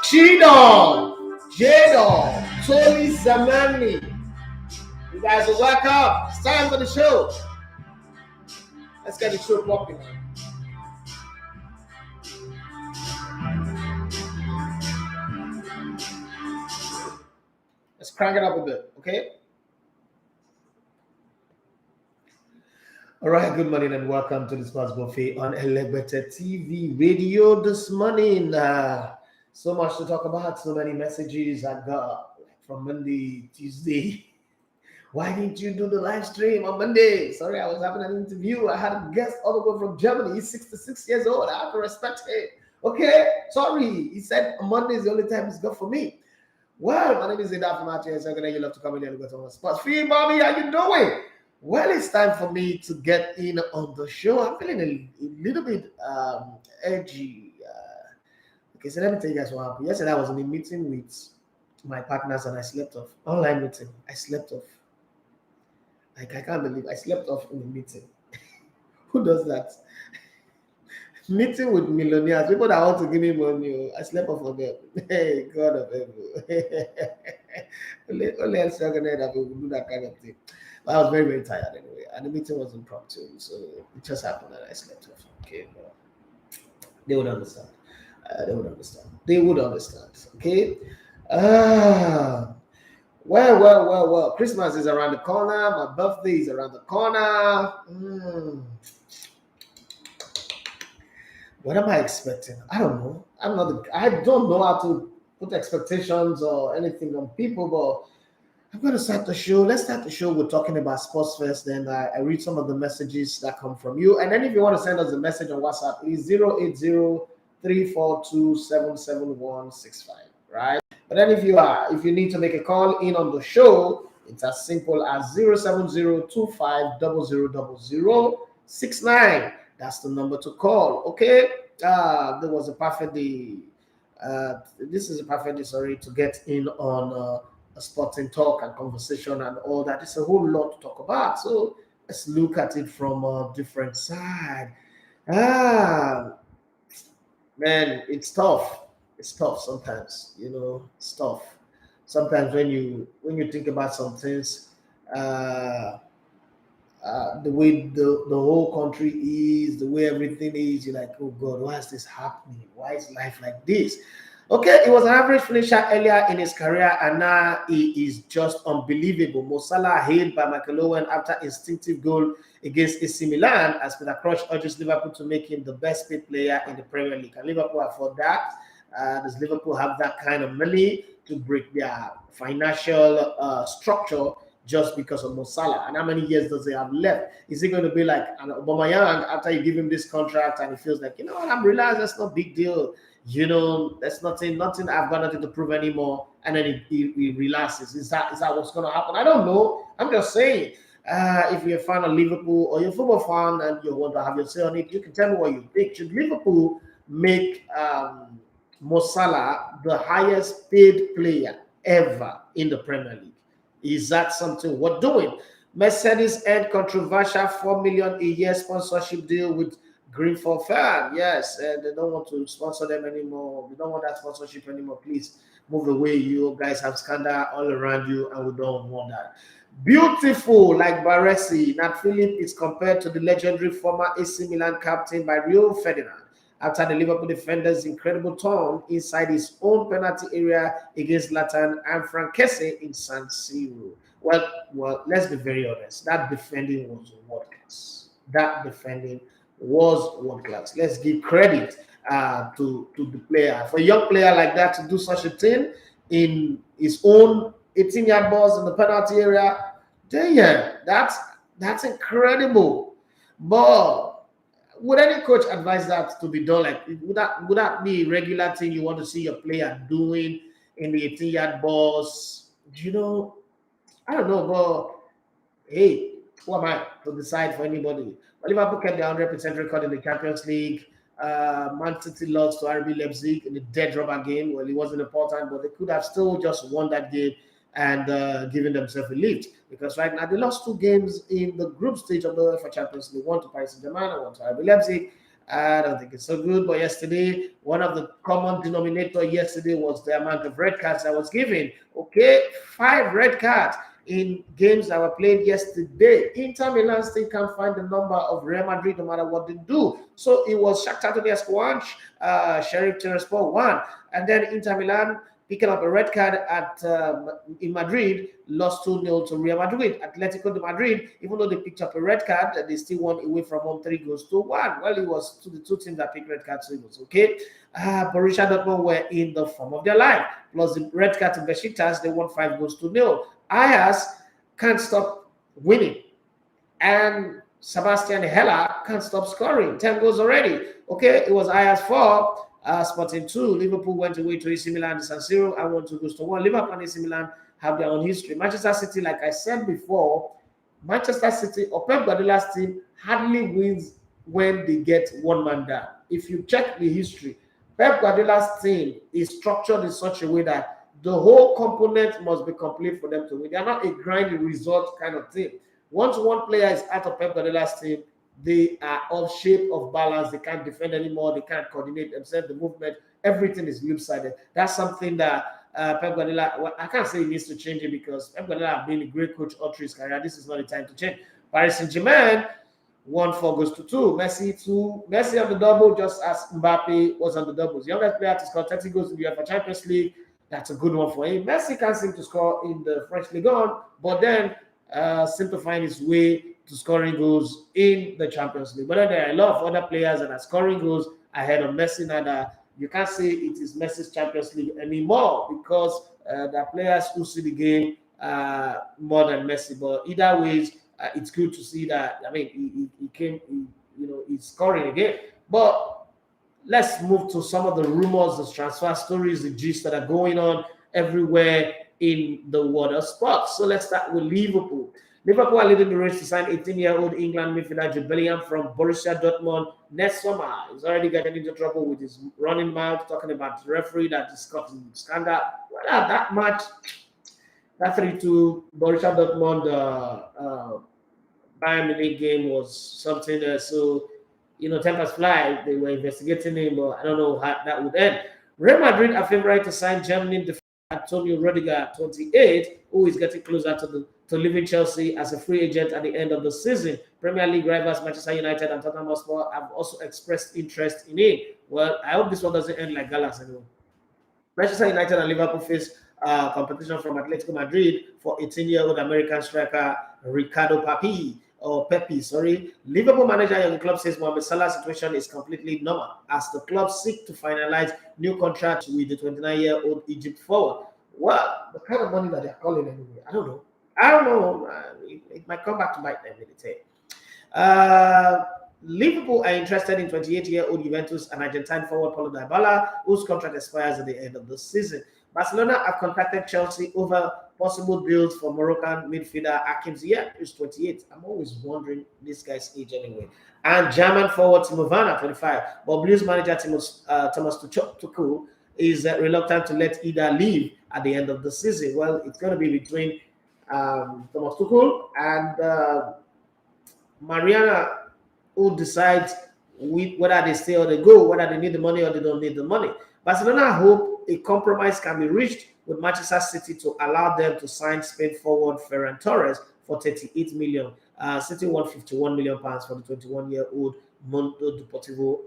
Chido, Jado, Tony Zamani. You guys are welcome. It's time for the show. Let's get the show popping. Let's crank it up a bit, okay? All right, good morning and welcome to the Sports Buffet on ELEGBETETVRADIO this morning. So much to talk about, so many messages I got from Monday, Tuesday. Why didn't you do the live stream on Monday? Sorry, I was having an interview. I had a guest all the way from Germany. He's 66 years old. I have to respect him. Okay, sorry. He said Monday is the only time it's good for me. Well, my name is Ida from RTS. You love to come in and go to our sports. Free, Bobby, how you doing? Well, it's time for me to get in on the show. I'm feeling a little bit edgy. Okay, so let me tell you guys what happened. Yesterday, I was in a meeting with my partners and I slept off. Online meeting. I slept off. Like, I can't believe I slept off in a meeting. Who does that? Meeting with millionaires, people that want to give me money. I slept off on them. Hey, God of heaven. Only else that will do that kind of thing. But I was very, very tired anyway. And the meeting was impromptu. So it just happened that I slept off. Okay. But they would understand. They would understand. Okay. Well. Christmas is around the corner. My birthday is around the corner. What am I expecting? I don't know. I don't know how to put expectations or anything on people, but I'm going to start the show. Let's start the show with talking about sports first. Then I read some of the messages that come from you. And then if you want to send us a message on WhatsApp, it's 080-342-77165, right? But then if you need to make a call in on the show, it's as simple as 070-25000069. That's the number to call. Okay. There was a perfect day. This is a perfect day, sorry, to get in on a sporting talk and conversation and all that. It's a whole lot to talk about. So let's look at it from a different side. Man, it's tough. It's tough sometimes. It's tough. Sometimes when you think about some things, the way the whole country is, the way everything is, you're like, oh God, why is this happening? Why is life like this? Okay, he was an average finisher earlier in his career, and now he is just unbelievable. Mo Salah hailed by Michael Owen after instinctive goal against AC Milan, as Peter Crouch urges Liverpool to make him the best paid player in the Premier League. Can Liverpool afford that? Does Liverpool have that kind of money to break their financial structure just because of Mo Salah? And how many years does he have left? Is he going to be like an Aubameyang after you give him this contract and he feels like, I'm realized that's no big deal. That's nothing I've got nothing to prove anymore. And then he relaxes. Is that what's going to happen? I don't know. I'm just saying. If you're a fan of Liverpool or you're a football fan and you want to have your say on it, you can tell me what you think. Should Liverpool make Mo Salah the highest paid player ever in the Premier League? Is that something worth doing? Mercedes end controversial $4 million a year sponsorship deal with Greenfield Fan. Yes, and they don't want to sponsor them anymore. We don't want that sponsorship anymore. Please move away. You guys have scandal all around you, and we don't want that. Beautiful, like Baresi. Nat Philip is compared to the legendary former AC Milan captain by Rio Ferdinand after the Liverpool defender's incredible turn inside his own penalty area against Zlatan and Frankese in San Siro. Well, let's be very honest. That defending was world class. Let's give credit to the player. For a young player like that to do such a thing in his own 18-yard balls in the penalty area, damn, that's incredible. But would any coach advise that to be done? Like, would that be a regular thing you want to see your player doing in the 18-yard balls? I don't know, but hey, who am I to decide for anybody? But Liverpool kept their 100% record in the Champions League. Man City lost to RB Leipzig in the dead rubber game. Well, it wasn't important, but they could have still just won that game and given themselves a lift, because right now they lost 2 games in the group stage of the UEFA Champions League, one to Paris Saint-Germain and one to RB Leipzig. I don't think it's so good. But yesterday, one of the common denominator yesterday was the amount of red cards that was given. Okay, 5 red cards in games that were played yesterday. Inter Milan still can't find the number of Real Madrid no matter what they do. So it was Shakhtar Donetsk 1, Sheriff Tiraspol 1, and then Inter Milan picking up a red card at in Madrid, lost 2-0 to Real Madrid. Atletico de Madrid, even though they picked up a red card, they still won away from home 3-1. Well, it was to the two teams that picked red cards, so it was okay. Borussia Dortmund were in the form of their life. Plus the red card to Besiktas, they won 5-0. Ajax can't stop winning. And Sebastian Heller can't stop scoring. 10 goals already. Okay, it was Ajax 4. Sporting 2, Liverpool went away to AC Milan and San Siro and won 2-1. Liverpool and AC Milan have their own history. Manchester City, like I said before, Manchester City or Pep Guardiola's team hardly wins when they get one man down. If you check the history, Pep Guardiola's team is structured in such a way that the whole component must be complete for them to win. They are not a grind result kind of team. Once one player is out of Pep Guardiola's team, they are off shape, of balance. They can't defend anymore. They can't coordinate themselves. The movement, everything is loop-sided. That's something that Pep Guardiola, well, I can't say he needs to change it because Pep Guardiola has been a great coach all through his career. This is not the time to change. Paris Saint-Germain won 4-2. Messi on the double, just as Mbappe was on the doubles. Youngest player to score 30 goals in the UEFA Champions League. That's a good one for him. Messi can't seem to score in the French Ligue 1, but then seem to find his way to scoring goals in the Champions League. But then there are a lot of other players that are scoring goals ahead of Messi now that you can't say it is Messi's Champions League anymore because there are players who see the game more than Messi. But either ways, it's good to see that. I mean, he's scoring again. But let's move to some of the rumors, the transfer stories, the gist that are going on everywhere in the world of sports. So let's start with Liverpool. Liverpool are leading the race to sign 18-year-old England midfielder Jude Bellingham from Borussia Dortmund next summer. He's already getting into trouble with his running mouth, talking about the referee that discussed scandal. Well, that match, that 3-2 Borussia Dortmund Bayern Munich game was something. So, tempers fly. They were investigating him, but I don't know how that would end. Real Madrid are favourite to sign Germany defender Antonio Rudiger, 28, who is getting closer to leaving Chelsea as a free agent at the end of the season. Premier League rivals Manchester United and Tottenham have also expressed interest in him. Well, I hope this one doesn't end like Gallas anymore. Manchester United and Liverpool face competition from Atletico Madrid for 18-year-old American striker Ricardo Pepi. Liverpool manager Jurgen Klopp says Mohamed Salah's situation is completely normal as the club seek to finalize new contract with the 29-year-old Egypt forward. Well, the kind of money that they're calling anyway, I don't know. It might come back to bite them in the tail. Liverpool are interested in 28-year-old Juventus and Argentine forward Paulo Dybala, whose contract expires at the end of the season. Barcelona have contacted Chelsea over possible deals for Moroccan midfielder Hakim Ziyech, who's 28. I'm always wondering this guy's age anyway. And German forward Timo Werner, 25. But Blues manager Thomas Tuchel is reluctant to let either leave at the end of the season. Well, it's going to be between Thomas Tuchel and Mariana, who decides whether they stay or they go, whether they need the money or they don't need the money. Barcelona hope a compromise can be reached with Manchester City to allow them to sign Spain forward Ferran Torres for 38 million. City won 51 million pounds for the 21-year-old Mundo Deportivo,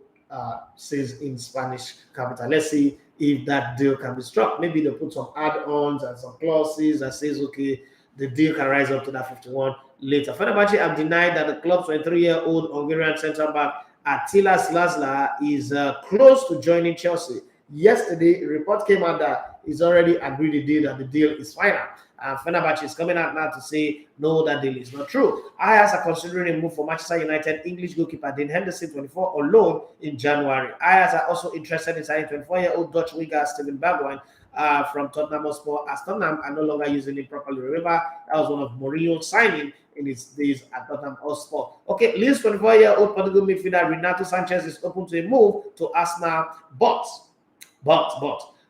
says in Spanish capital. Let's see if that deal can be struck. Maybe they'll put some add-ons and some clauses that says, okay, the deal can rise up to that 51 later. Fenerbahce have denied that the club's 23-year-old Hungarian centre-back Attila Szlazla is close to joining Chelsea. Yesterday, a report came out that he's already agreed a deal, that the deal is final. Fenerbahce is coming out now to say, no, that deal is not true. Ajax are considering a move for Manchester United English goalkeeper Dean Henderson, 24, on loan in January. Ajax are also interested in signing 24-year-old Dutch winger Steven Bergwijn from Tottenham Hotspur, as Tottenham are no longer using him properly. Remember, that was one of Mourinho's signing in his days at Tottenham Hotspur. Okay, Leeds 24-year-old Portugal midfielder Renato Sanchez is open to a move to Arsenal, but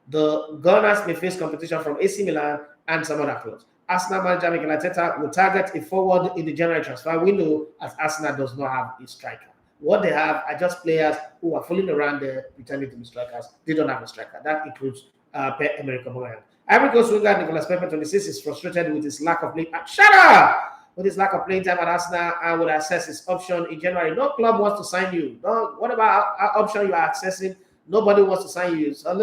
the Gunners may face competition from AC Milan and some other clubs. Arsenal manager Mikel Arteta will target a forward in the January transfer window as Arsenal does not have a striker. What they have are just players who are fooling around there, pretending to be strikers. They don't have a striker. That includes American Moran. Ivory Coast winger Nicolas Pepe, 26, is frustrated with his lack of playing. Shut up! With his lack of playing time at Arsenal and would assess his option in January. No club wants to sign you. No, what about our option you are accessing? Nobody wants to sign you. So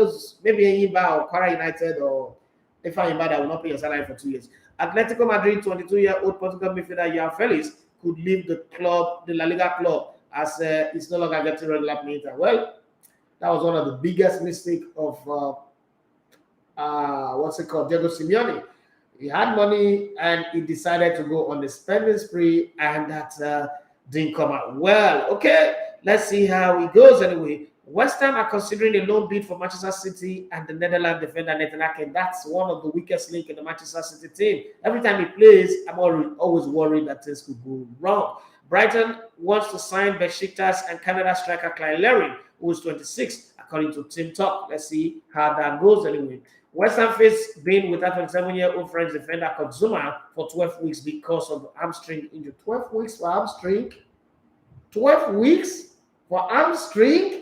maybe Yimba or Quara United or if I Yimba that will not pay your salary for 2 years. Atletico Madrid, 22-year-old Portugal midfielder João Felix could leave the club, the La Liga club, as he's no longer getting regular playing time. Well, that was one of the biggest mistakes of Diego Simeone. He had money and he decided to go on the spending spree, and that didn't come out well. Okay, let's see how it goes anyway. West Ham are considering a loan bid for Manchester City and the Netherlands defender Nathan Ake. That's one of the weakest links in the Manchester City team. Every time he plays, I'm always worried that things could go wrong. Brighton wants to sign Besiktas and Canada striker Clyde Lewin, who is 26, according to Team Talk. Let's see how that goes anyway. West Ham faced being without 27-year-old French defender Kozuma for 12 weeks because of hamstring injury. 12 weeks for hamstring? 12 weeks for hamstring?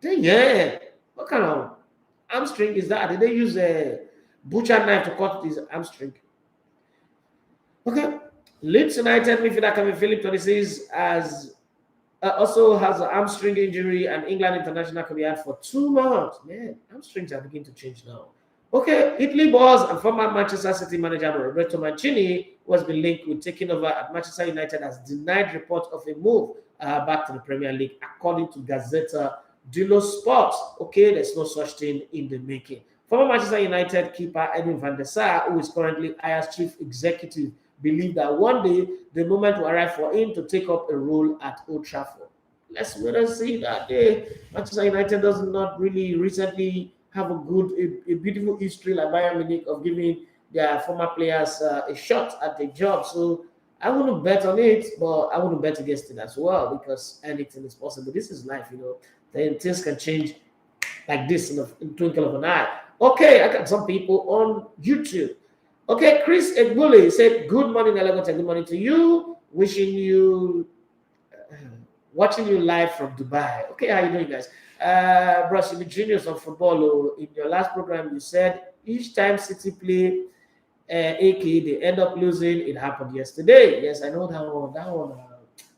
Yeah. What kind of hamstring is that? Did they use a butcher knife to cut his hamstring? Okay. Leeds United midfielder Kevin Phillips, 26, also has a hamstring injury, and England international can be out for 2 months. Man, hamstrings are beginning to change now. Okay, Italy boss and former Manchester City manager Roberto Mancini, who has been linked with taking over at Manchester United, has denied reports of a move back to the Premier League, according to Gazzetta dello Sport. Okay, there's no such thing in the making. Former Manchester United keeper Edwin van der Sar, who is currently Ajax chief executive, believed that one day the moment will arrive for him to take up a role at Old Trafford. Let's wait and see that day. Manchester United does not really recently have a beautiful history like Bayern Munich of giving their former players a shot at the job. So I wouldn't bet on it, but I wouldn't bet against it as well, because anything is possible. This is life, Then things can change like this in the twinkle of an eye. Okay, I got some people on YouTube. Okay, Chris Egbule said, good morning, Elegote. Good morning to you. Watching you live from Dubai. Okay, how you doing, guys? Bros, you're genius of football. In your last program, you said each time City play, aka they end up losing. It happened yesterday. Yes, I know that one.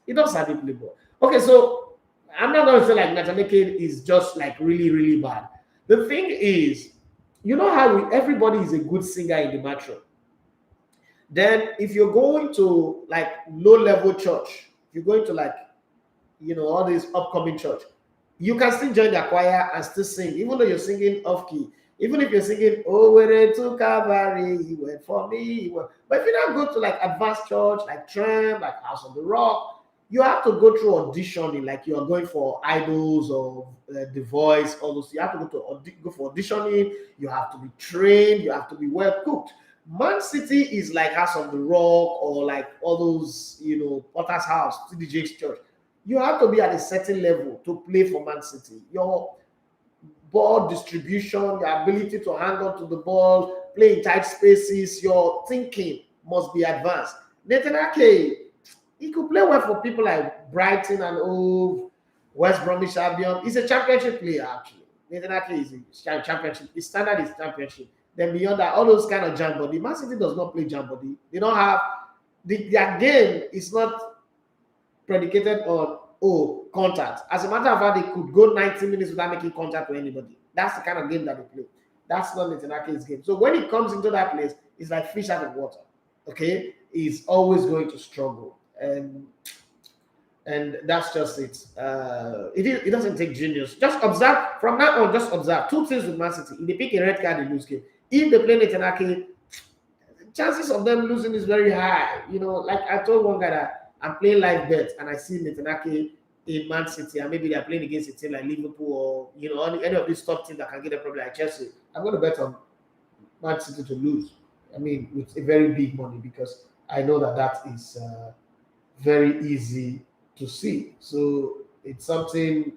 It does have play ball. Okay, so I'm not going to say like Nathan Ake is just like really, really bad. The thing is, you know how everybody is a good singer in the metro. Then if you're going to like low-level church, you're going to like, all this upcoming church, you can still join the choir and still sing, even though you're singing off-key. Even if you're singing, oh, we're to Calvary, he went for me. But if you now go to like advanced church, like Tram, like House of the Rock, you have to go through auditioning, like you are going for Idols or The Voice, all those. You have to go for auditioning. You have to be trained. You have to be well cooked. Man City is like House of the Rock or like all those, Potter's House, TDJ's Church. You have to be at a certain level to play for Man City. Your ball distribution, your ability to hang on to the ball, play in tight spaces, your thinking must be advanced. Nathan Ake, he could play well for people like Brighton and West Bromwich Albion. He's a championship player, actually. Nathan Ake is a championship. His standard is championship. Then beyond that, all those kind of jam body. Man City does not play jam body. They don't have their game is not predicated on contact. As a matter of fact, they could go 90 minutes without making contact with anybody. That's the kind of game that they play. That's not Nathan Ake's game. So when he comes into that place, it's like fish out of water. Okay, he's always going to struggle, and that's just it. It doesn't take genius. Just observe from now on. Just observe two things with Man City. If they pick a red card, they lose game. If they play Nathan Ake, chances of them losing is very high. Like I told one guy that I'm playing live bet and I see Nathan Ake in Man City, and maybe they're playing against a team like Liverpool or any of these top teams that can get a problem like Chelsea. I'm going to bet on Man City to lose. I mean, with a very big money, because I know that is very easy to see. So it's something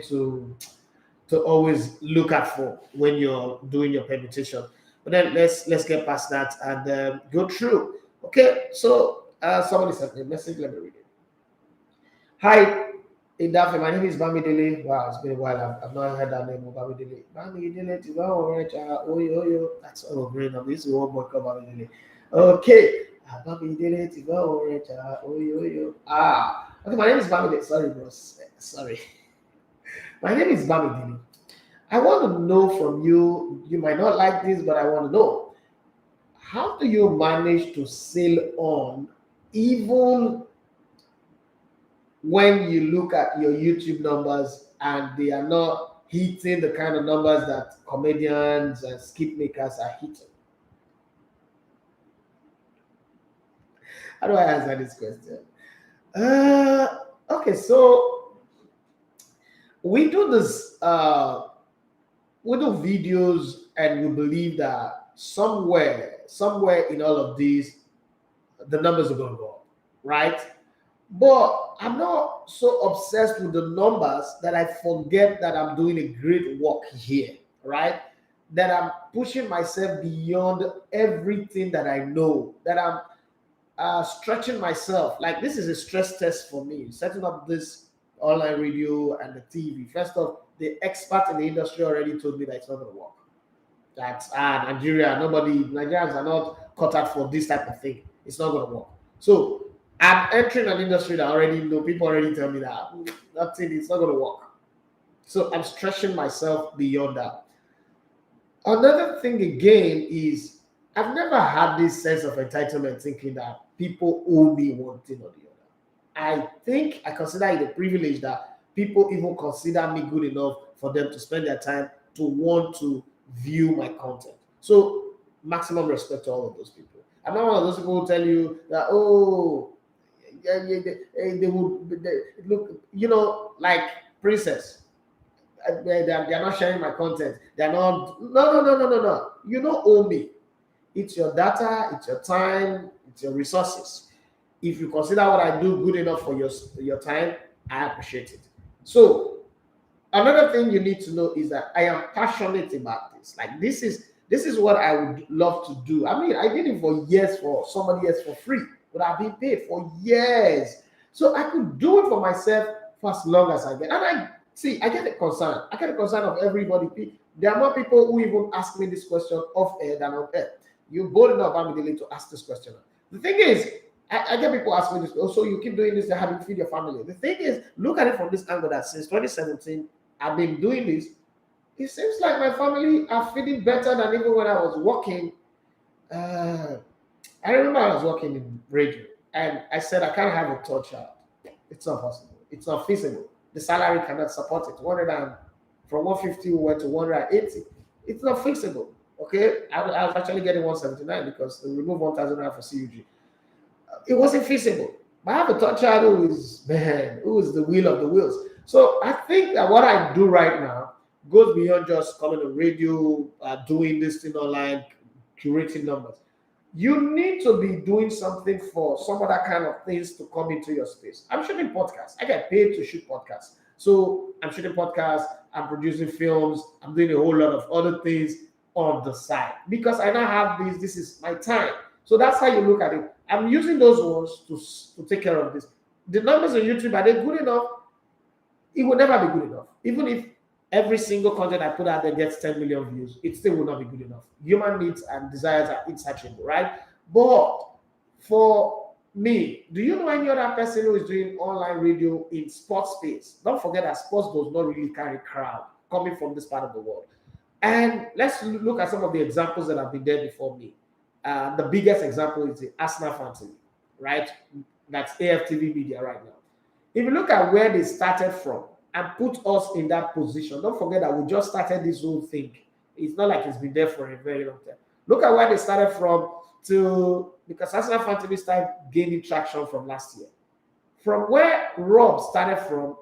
to always look at for when you're doing your permutation. But then let's get past that and go through. Okay, so somebody sent me a message. Let me read it. Hi, Idafe, my name is Bamidele. Wow, it's been a while. I've not heard that name of Bamidele. Bamidele, Oyo. That's all green up. This is one more called Bamidele. Okay. Bamidele, Oyo. Okay, my name is Bamidele. Sorry, bros. Sorry. My name is Bamidele. I want to know from you, you might not like this, but I want to know, how do you manage to sail on even when you look at your YouTube numbers and they are not hitting the kind of numbers that comedians and skit makers are hitting? How do I answer this question? Okay, so we do this, we do videos, and we believe that somewhere in all of these, the numbers are going to go up, right? But I'm not so obsessed with the numbers that I forget that I'm doing a great work here, right? That I'm pushing myself beyond everything that I know, that I'm stretching myself. Like, this is a stress test for me, setting up this online radio and the TV. First off, the expert in the industry already told me that it's not going to work. That Nigerians are not cut out for this type of thing. It's not going to work. So I'm entering an industry that already know, people already tell me that nothing, it's not going to work. So I'm stretching myself beyond that. Another thing again is, I've never had this sense of entitlement thinking that people owe me one thing or the other. I consider it a privilege that people even consider me good enough for them to spend their time to want to view my content. So maximum respect to all of those people. I'm not one of those people who tell you that, oh, yeah, they would look, like Princess. They're not sharing my content. They're not. No. You don't owe me. It's your data, it's your time, it's your resources. If you consider what I do good enough for your time, I appreciate it. So another thing you need to know is that I am passionate about this. Like, this is what I would love to do. I mean, I did it for years for somebody else for free, but I've been paid for years. So I could do it for myself for as long as I get. And I get a concern. I get a concern of everybody. There are more people who even ask me this question off air than on air. You're bold enough, Bamidele, to ask this question. The thing is, I get people asking me this. Oh, so you keep doing this to have to feed your family. The thing is, look at it from this angle, that since 2017, I've been doing this. It seems like my family are feeling better than even when I was working. I remember I was working in radio, and I said I can't have a third child. It's not possible. It's not feasible. The salary cannot support it. From 150 we went to 180. It's not feasible. Okay, I was actually getting 179 because they removed 1,000 for CUG. It wasn't feasible. But I have a third child who is the wheel of the wheels. So I think that what I do right now goes beyond just coming to radio, doing this thing online, curating numbers. You need to be doing something for some other kind of things to come into your space. I'm shooting podcasts. I get paid to shoot podcasts. So I'm shooting podcasts, I'm producing films, I'm doing a whole lot of other things on the side because I now have this is my time. So that's how you look at it. I'm using those ones to take care of this. The numbers on YouTube, are they good enough? It will never be good enough. Even if every single content I put out there gets 10 million views, it still will not be good enough. Human needs and desires are insatiable, right? But for me, do you know any other person who is doing online radio in sports space? Don't forget that sports does not really carry crowd coming from this part of the world. And let's look at some of the examples that have been there before me. The biggest example is the Arsenal fan TV, right? That's AFTV Media right now. If you look at where they started from and put us in that position, don't forget that we just started this whole thing. It's not like it's been there for a very long time. Look at where they started from because Arsenal fan TV started gaining traction from last year. From where Rob started from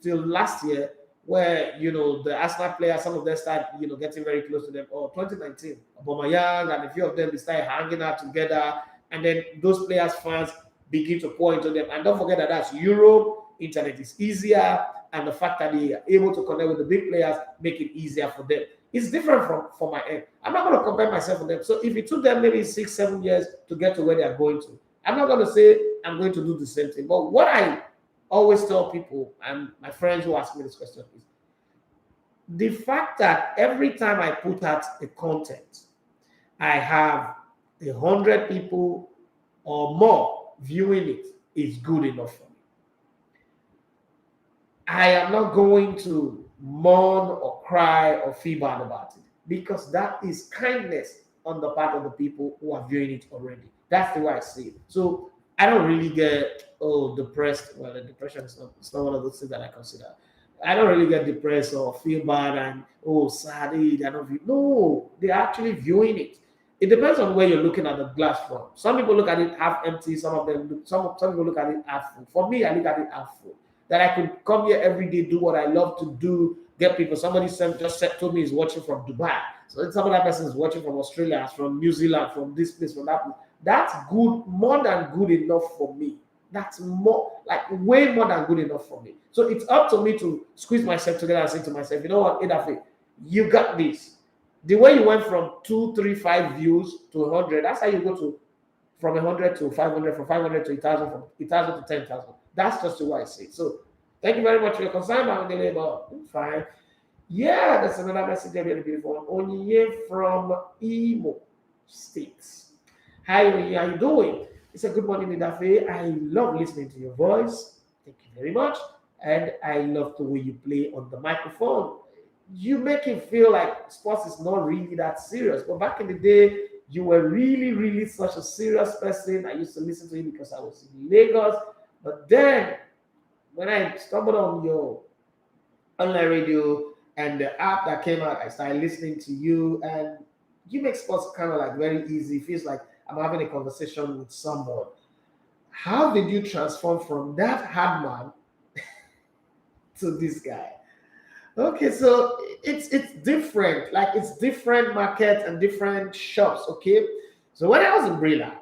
till last year, where the Arsenal players, some of them start getting very close to them. Or 2019, Aubameyang and a few of them, they started hanging out together, and then those players' fans begin to pour into them. And don't forget that that's Europe, internet is easier, and the fact that they are able to connect with the big players make it easier for them. It's different from my end. I'm not going to compare myself with them. So if it took them maybe 6-7 years to get to where they are going to, I'm not going to say I'm going to do the same thing. But what I always tell people, and my friends who ask me this question is the fact that every time I put out a content, I have 100 people or more viewing it is good enough for me. I am not going to mourn or cry or feel bad about it because that is kindness on the part of the people who are viewing it already. That's the way I see it. So I don't really get depressed. Well, the depression is not, it's not one of those things that I consider. I don't really get depressed or feel bad and sad. They don't view. No, they're actually viewing it. It depends on where you're looking at the glass from. Some people look at it half empty. Some people look at it half full. For me, I look at it half full. That I could come here every day, do what I love to do, get people. Somebody told me he's watching from Dubai. So some other person is watching from Australia, from New Zealand, from this place, from that place. That's good, more than good enough for me. That's more, like way more than good enough for me. So it's up to me to squeeze myself together and say to myself, you know what, Edafe, you got this. The way you went from 2, 3, 5 views to 100, that's how you go to from 100 to 500, from 500 to 1,000, from 1,000 to 10,000. That's just the way I see it. So thank you very much for your concern, Mama but fine. Yeah, that's another message I really beautiful. Onye from Imo States. Hi, Onye, how you doing? It's a good morning, Idafe. I love listening to your voice. Thank you very much. And I love the way you play on the microphone. You make it feel like sports is not really that serious. But back in the day, you were really, really such a serious person. I used to listen to you because I was in Lagos. But then, when I stumbled on your online radio and the app that came out, I started listening to you. And you make sports kind of like very easy. It feels like I'm having a conversation with someone. How did you transform from that hard man to this guy? Okay, so it's different. Like it's different markets and different shops. Okay, so when I was in Brilla,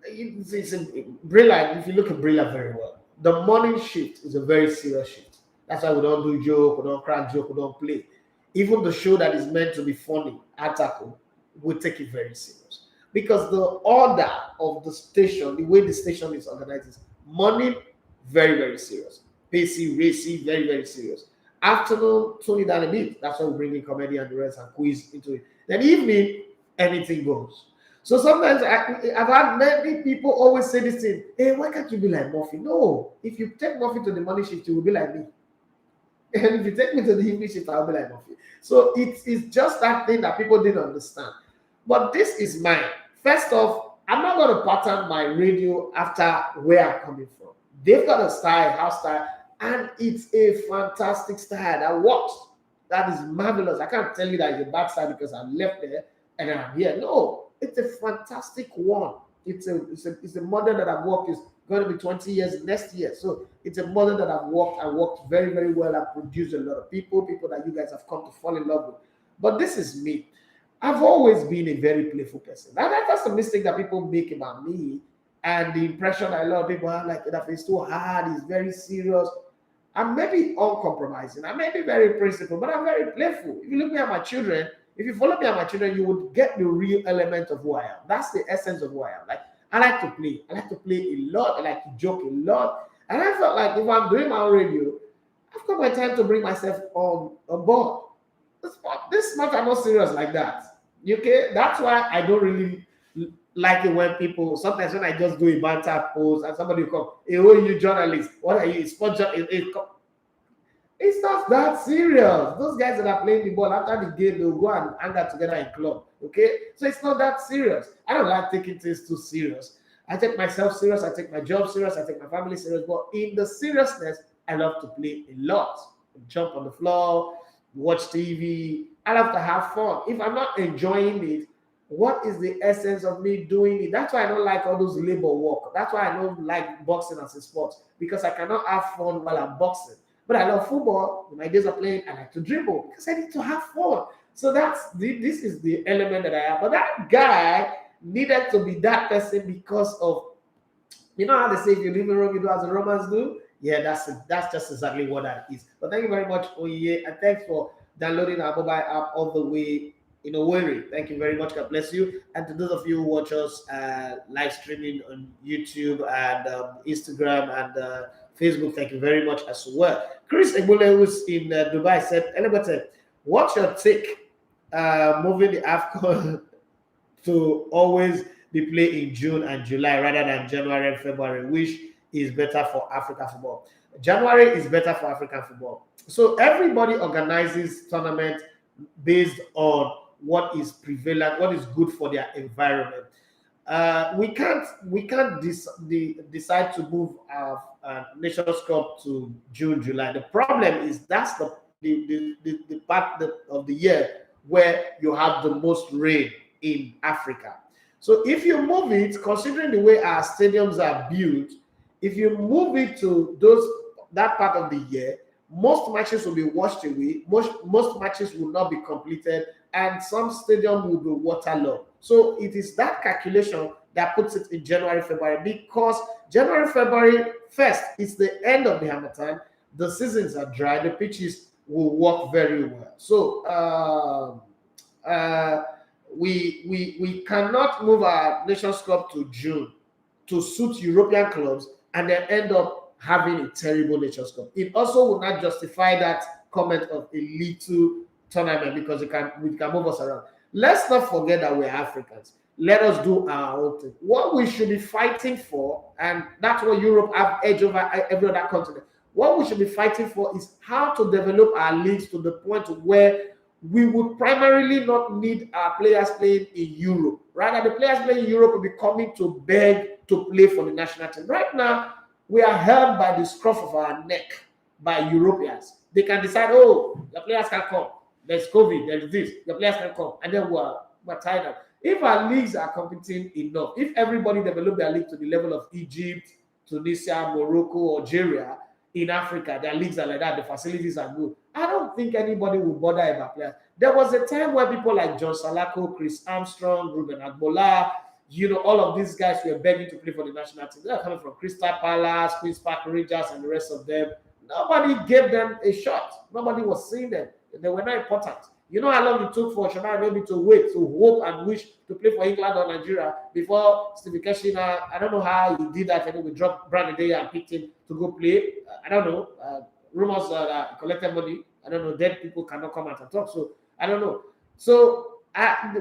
it's in Brilla. If you look at Brilla very well, the morning shift is a very serious shift. That's why we don't do joke, we don't crack joke, we don't play. Even the show that is meant to be funny, Ataku, we take it very serious because the order of the station, the way the station is organized, is morning very very serious. Pacey, racy, very, very serious. Afternoon, tone it down a bit. That's why we bring in comedy and the rest and quiz into it. Then evening, anything goes. So sometimes I've had many people always say this thing, hey, why can't you be like Murphy? No, if you take Murphy to the morning shift, you will be like me. And if you take me to the evening shift, I'll be like Murphy. So it's just that thing that people didn't understand. But this is mine. First off, I'm not going to pattern my radio after where I'm coming from. They've got a style, house style, and it's a fantastic style that works. That is marvelous. I can't tell you that it's a bad style because I'm left there and I'm here. No, it's a fantastic one. It's a model that I've worked. Is going to be 20 years next year. So it's a model that I've worked very, very well. I've produced a lot of people that you guys have come to fall in love with. But this is me. I've always been a very playful person. That's a mistake that people make about me. And the impression that a lot of people have, like that it's too hard, it's very serious. I'm maybe uncompromising. I may be very principled, but I'm very playful. If you look at my children, if you follow me at my children, you would get the real element of who I am. That's the essence of who I am. Like I like to play. I like to play a lot. I like to joke a lot. And I felt like if I'm doing my own radio, I've got my time to bring myself on board. This much I'm not serious like that. Okay, that's why I don't really like it when people, sometimes when I just do a banter post and somebody will come, hey, who are you journalist? What are you? It's not that serious. Those guys that are playing the ball after the game, they'll go and hang out together in club. Okay? So it's not that serious. I don't like taking things too serious. I take myself serious, I take my job serious, I take my family serious. But in the seriousness, I love to play a lot. Jump on the floor, watch TV. I love to have fun. If I'm not enjoying it, what is the essence of me doing it? That's why I don't like all those labor work. That's why I don't like boxing as a sport, because I cannot have fun while I'm boxing. But I love football. In my days of playing, I like to dribble because I need to have fun. So this is the element that I have. But that guy needed to be that person because of, you know how they say, if you live in Rome, you do as the Romans do? Yeah, that's just exactly what that is. But thank you very much, Oye, and thanks for downloading our mobile app all the way in Owerri. Thank you very much. God bless you. And to those of you who watch us live streaming on YouTube and Instagram and Facebook, thank you very much as well. Chris Ebule, who's in Dubai, said, "Elegbete, what's your take moving the AFCON to always be played in June and July rather than January and February, which is better for African football?" January is better for African football. So everybody organizes tournament based on what is prevalent, what is good for their environment. We can't decide to move our Nations Cup to June, July. The problem is that's the part of the year where you have the most rain in Africa. So if you move it, considering the way our stadiums are built, if you move it to that part of the year, most matches will be washed away, most matches will not be completed, and some stadium will be waterlogged. So it is that calculation that puts it in January, February, because January, February, first, it's the end of the Harmattan, the seasons are dry, the pitches will work very well. So we cannot move our Nations Cup to June to suit European clubs and then end up having a terrible Nations Cup. It also will not justify that comment of a little tournament because we can move us around. Let's not forget that we're Africans. Let us do our own thing. What we should be fighting for, and that's what Europe have edge over every other continent. What we should be fighting for is how to develop our leagues to the point where we would primarily not need our players playing in Europe. Rather, the players playing in Europe will be coming to beg to play for the national team. Right now, we are held by the scruff of our neck by Europeans. They can decide, oh, the players can come. There's COVID, there's this, the players can come. And then we're tied up. If our leagues are competing enough, if everybody develop their league to the level of Egypt, Tunisia, Morocco, Algeria, in Africa, their leagues are like that, the facilities are good, I don't think anybody will bother about players. There was a time where people like John Salako, Chris Armstrong, Ruben Agbola, all of these guys were begging to play for the national team. They are coming from Crystal Palace, Queen's Park Rangers, and the rest of them. Nobody gave them a shot. Nobody was seeing them. They were not important. You know how long it took for Shona maybe to wait, to hope and wish to play for England or Nigeria before Stevie Keshina, I don't know how he did that, and we dropped Brandon Day and picked him to go play. I don't know. Rumors that he collected money. I don't know. Dead people cannot come out and talk. So I don't know. So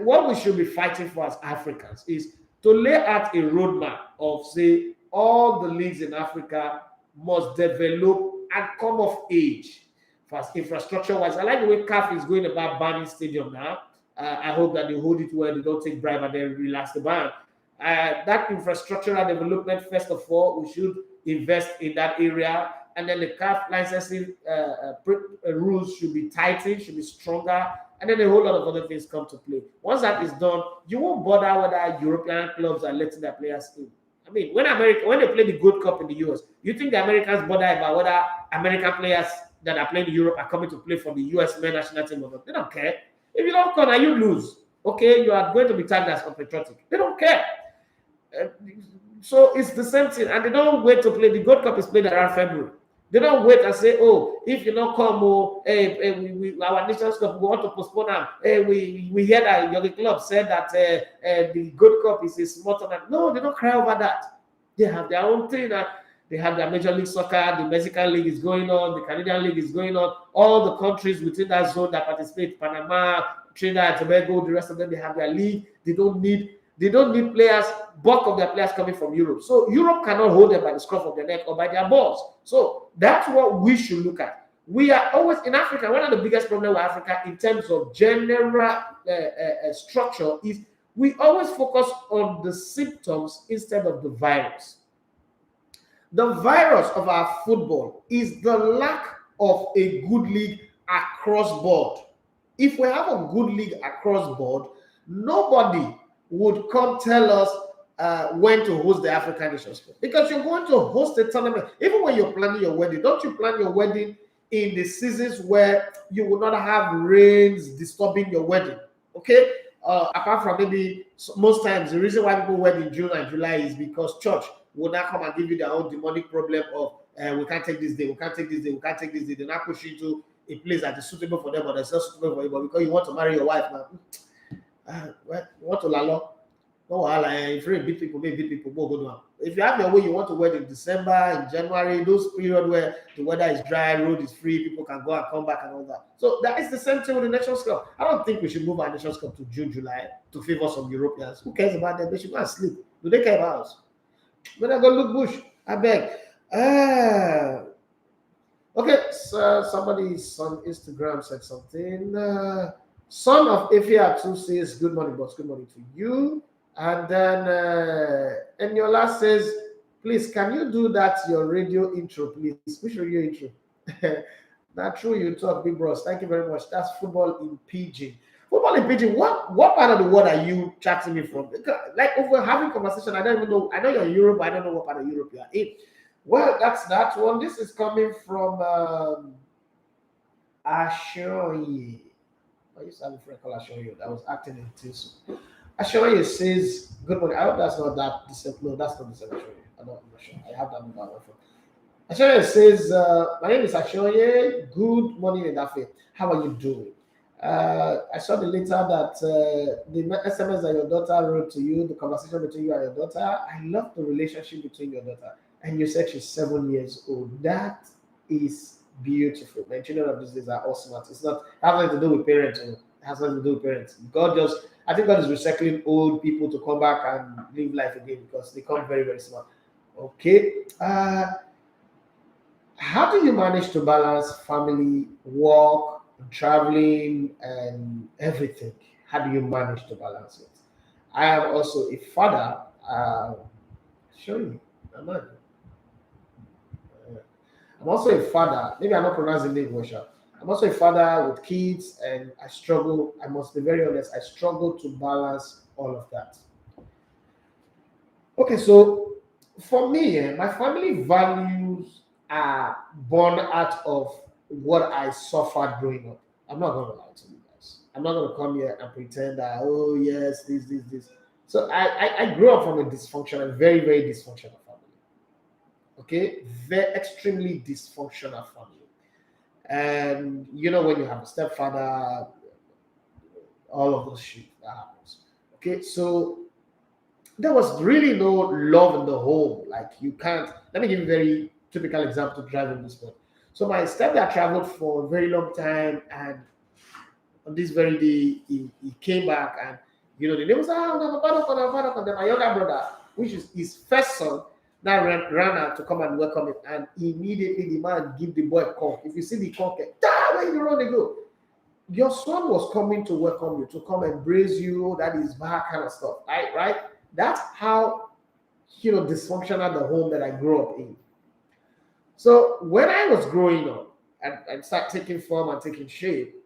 what we should be fighting for as Africans is to lay out a roadmap of, say, all the leagues in Africa must develop and come of age fast infrastructure-wise. I like the way CAF is going about banning stadium now. I hope that they hold it well, they don't take bribe and then relax the ban. That infrastructural development, first of all, we should invest in that area. And then the CAF licensing rules should be tightened, should be stronger. And then a whole lot of other things come to play. Once that is done, you won't bother whether European clubs are letting their players in. I mean, when they play the Gold Cup in the US, you think the Americans bother about whether American players that are playing in Europe are coming to play for the US men national team or not? They don't care. If you don't come and you lose, okay, you are going to be tagged as unpatriotic. They don't care. So it's the same thing. And they don't wait to play. The Gold Cup is played around February. They don't wait and say, oh, if you don't come, our Nations Cup, we want to postpone them. We hear that your club said that the Gold Cup is a small tournament. No, they don't cry over that. They have their own thing. They have their Major League Soccer, the Mexican League is going on, the Canadian League is going on. All the countries within that zone that participate, Panama, Trinidad and Tobago, the rest of them, they have their league. They don't need players, bulk of their players coming from Europe. So Europe cannot hold them by the scruff of their neck or by their balls. So that's what we should look at. We are always in Africa. One of the biggest problems with Africa in terms of general structure is we always focus on the symptoms instead of the virus. The virus of our football is the lack of a good league across board. If we have a good league across board, nobody would come tell us when to host the African Nations Cup. Because you're going to host a tournament. Even when you're planning your wedding, don't you plan your wedding in the seasons where you will not have rains disturbing your wedding? Okay? Apart from maybe most times, the reason why people wed in June and July is because church will not come and give you their own demonic problem of we can't take this day, we can't take this day, we can't take this day. They're not pushing you to a place that is suitable for them, but it's not suitable for you, but because you want to marry your wife now. What to lalo? No, if you beat people, beat people, go down. If you have your way, you want to wed in December, in January, those period where the weather is dry, road is free, people can go and come back and all that. So that is the same thing with the Nations Cup. I don't think we should move our Nations Cup to June, July to favor some Europeans. Who cares about them? They should go and sleep. Do they care about us? When I go look bush, I beg. Okay, so somebody on Instagram said something. Son of Efiatu says, good morning, boss. Good morning to you. And then Eniola says, please, can you do that, your radio intro, please? Which radio intro? Not true, you talk, big bros. Thank you very much. That's football in Pidgin. Football in Pidgin, what part of the world are you chatting me from? Like, over having conversation, I don't even know. I know you're in Europe, I don't know what part of Europe you are in. Well, that's that one. This is coming from Ashoye. I used to have a friend called Ashoye that was acting in Tisu. Ashoye says, good morning. I hope that's not that December. No, that's not December Ashoye. I'm not sure. I have that number on my phone. Ashoye says, my name is Ashoye. Good morning in that way. How are you doing? I saw the letter that the SMS that your daughter wrote to you, the conversation between you and your daughter. I love the relationship between your daughter. And you said she's 7 years old. That is beautiful. My children of these days are all smart. It's not has nothing to do with parents. It has nothing to do with parents. I think God is recycling old people to come back and live life again because they come very, very smart. Okay. How do you manage to balance family, work, traveling, and everything? How do you manage to balance it? I am also a father. Show you. I'm also a father. Maybe I'm not pronouncing the name well. I'm also a father with kids, and I struggle. I must be very honest. I struggle to balance all of that. Okay, so for me, my family values are born out of what I suffered growing up. I'm not going to lie to you guys. I'm not going to come here and pretend that, oh, yes, this. So I grew up from a dysfunctional, very, very dysfunctional family. Okay, very extremely dysfunctional family. And you know, when you have a stepfather, all of those shit that happens. Okay, so there was really no love in the home. Like you can't. Let me give you a very typical example to drive in this point. So my stepdad traveled for a very long time, and on this very day, he came back, and you know the name was and then my younger brother, which is his first son, now ran out to come and welcome him, and immediately the man give the boy a call. If you see the call, where you run they go? Your son was coming to welcome you, to come embrace you, that is back kind of stuff, right? That's how dysfunctional the home that I grew up in. So when I was growing up and start taking form and taking shape,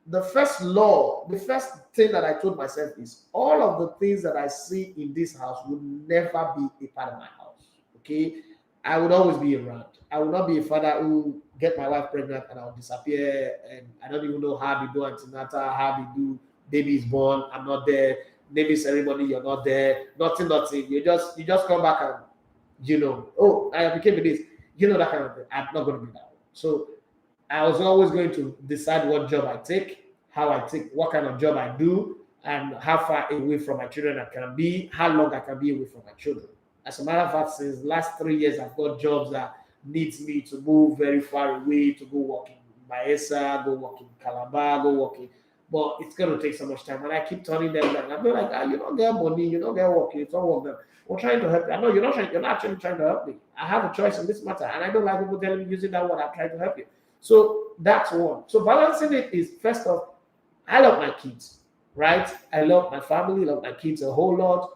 the first thing that I told myself is all of the things that I see in this house will never be a part of my house. Okay, I would always be around. I will not be a father who get my wife pregnant and I'll disappear and I don't even know how they do antenatal, how they do baby is born. I'm not there. Naming ceremony, you're not there. Nothing. You just come back and oh, I became this. That kind of thing. I'm not going to be that way. So I was always going to decide what job I take, how I take, what kind of job I do, and how far away from my children I can be, how long I can be away from my children. As a matter of fact, since the last 3 years, I've got jobs that needs me to move very far away, to go work in Maesa, go work in Calabar, go work in. But it's going to take so much time. And I keep turning them down. I'll be like, you don't get money, you don't get work, you don't work them. We're trying to help you. I know you're not actually trying to help me. I have a choice in this matter. And I don't like people telling me using that word, I'm trying to help you. So that's one. So balancing it is, first off, I love my kids, right? I love my family, love my kids a whole lot.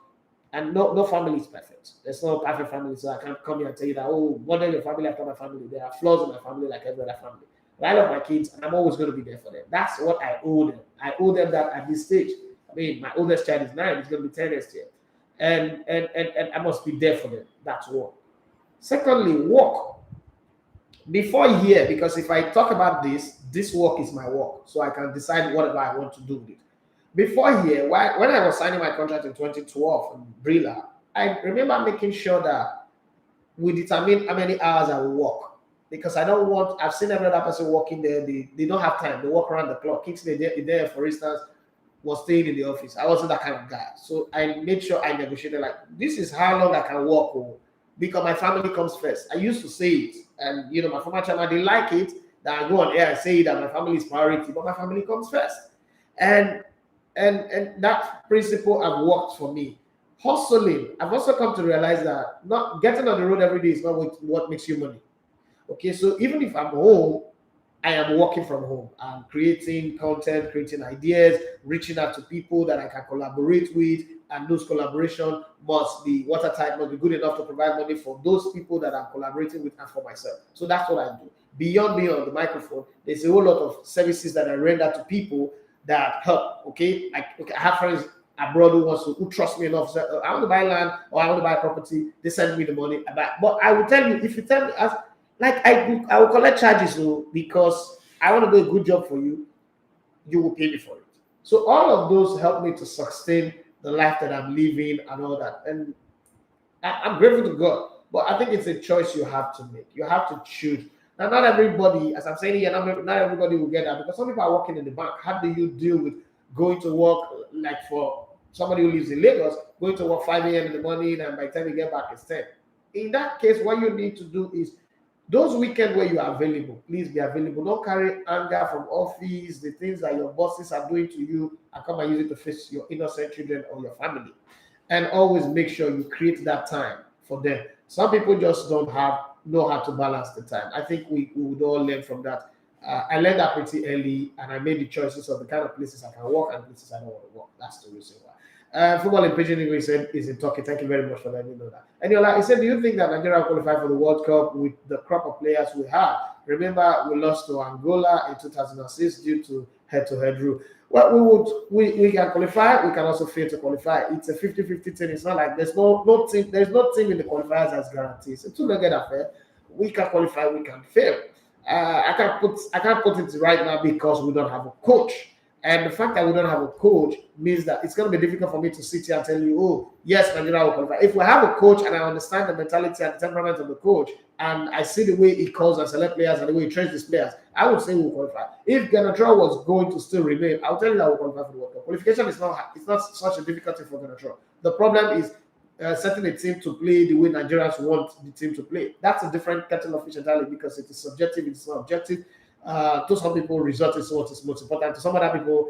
And no family is perfect. There's no perfect family, so I can't come here and tell you that, oh, model your family after my family. There are flaws in my family like every other family. But I love my kids, and I'm always going to be there for them. That's what I owe them. I owe them that at this stage. I mean, my oldest child is 9. He's going to be 10 next year. And I must be there for them. That's one. Secondly, work. Before here, because if I talk about this work is my work, so I can decide whatever I want to do with it. Before here, when I was signing my contract in 2012 in Brilla, I remember making sure that we determine how many hours I will work. Because I've seen every other person working there, they don't have time, they work around the clock. Kids, they're there, for instance, was staying in the office. I wasn't that kind of guy. So I made sure I negotiated like, this is how long I can work, because my family comes first. I used to say it, and my former chairman didn't like it, that I go on air and say that my family is priority, but my family comes first. And that principle have worked for me. Hustling, I've also come to realize that not getting on the road every day is not what makes you money. Okay, so even if I'm home, I am working from home. I'm creating content, creating ideas, reaching out to people that I can collaborate with, and those collaboration must be watertight, must be good enough to provide money for those people that I'm collaborating with and for myself. So that's what I do. Beyond the microphone, there's a whole lot of services that I render to people that help. Okay, I have friends abroad who trust me enough. So I want to buy land or I want to buy property. They send me the money. But I will tell you, if you tell me I will collect charges because I want to do a good job for you, you will pay me for it. So all of those help me to sustain the life that I'm living and all that. And I'm grateful to God. But I think it's a choice you have to make. You have to choose. Now, not everybody, as I'm saying here, not everybody will get that, because some people are working in the bank. How do you deal with going to work, like for somebody who lives in Lagos, going to work 5 a.m. in the morning, and by the time you get back, it's 10? In that case, what you need to do is, those weekends where you are available, please be available. Don't carry anger from office, the things that your bosses are doing to you, and come and use it to face your innocent children or your family. And always make sure you create that time for them. Some people just don't know how to balance the time. I think we would all learn from that. I learned that pretty early, and I made the choices of the kind of places I can work and places I don't want to work. That's the reason why. Football in Pidgin English is in Turkey. Thank you very much for letting me know that. And he said, do you think that Nigeria will qualify for the World Cup with the crop of players we have? Remember, we lost to Angola in 2006 due to head-to-head rule. Well, we can qualify. We can also fail to qualify. It's a 50-50 thing. It's not like there's no team. There's no team in the qualifiers as guarantees. It's a two-legged affair. We can qualify. We can fail. I can't put it right now because we don't have a coach. And the fact that we don't have a coach means that it's going to be difficult for me to sit here and tell you, oh, yes, Nigeria will qualify. If we have a coach and I understand the mentality and the temperament of the coach, and I see the way he calls and select players and the way he trains his players, I would say we'll qualify. If Ganatra was going to still remain, I'll tell you that we'll qualify for the World Cup. Qualification is not such a difficulty for Ganatra. The problem is setting a team to play the way Nigerians want the team to play. That's a different kettle of fish entirely, because it is subjective, it's not objective. To some people, result is what is most important. To some other people,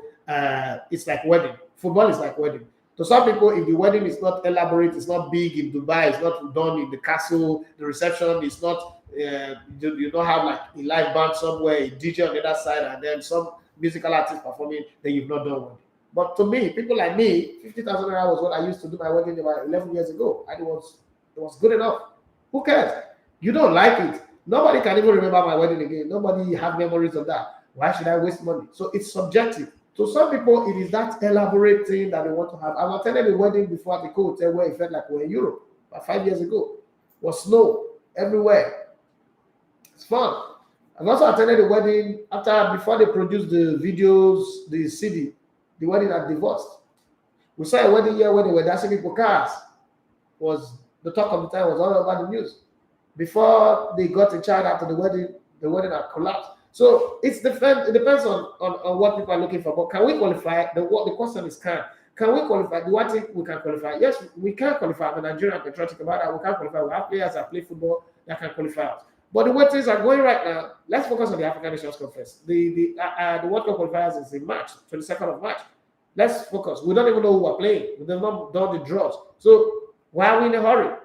it's like wedding. Football is like wedding. To some people, if the wedding is not elaborate, it's not big in Dubai, it's not done in the castle, the reception is not, you don't have like a live band somewhere, a DJ on the other side, and then some musical artist performing, then you've not done wedding. But to me, people like me, 50,000 naira was what I used to do my wedding about 11 years ago, and it was good enough. Who cares? You don't like it. Nobody can even remember my wedding again. Nobody have memories of that. Why should I waste money? So it's subjective. To some people, it is that elaborate thing that they want to have. I attended a wedding before at the hotel where it felt like we're in Europe about 5 years ago. It was snow everywhere. It's fun. I've also attended a wedding before they produced the videos, the CD, the wedding had divorced. We saw a wedding here where they were dashing people cars. Was the talk of the time was all over the news. Before they got a child after the wedding had collapsed. So it's different. It depends on what people are looking for. But can we qualify? The question is can we qualify? Do I think we can qualify? Yes, we can qualify. I'm a Nigerian patriotic about that. We can qualify. We have players that play football that can qualify us. But the way things are going right now, let's focus on the African Nations Cup first. The World Cup qualifiers is in March, 22nd of March. Let's focus. We don't even know who are playing. We've not done the draws. So why are we in a hurry?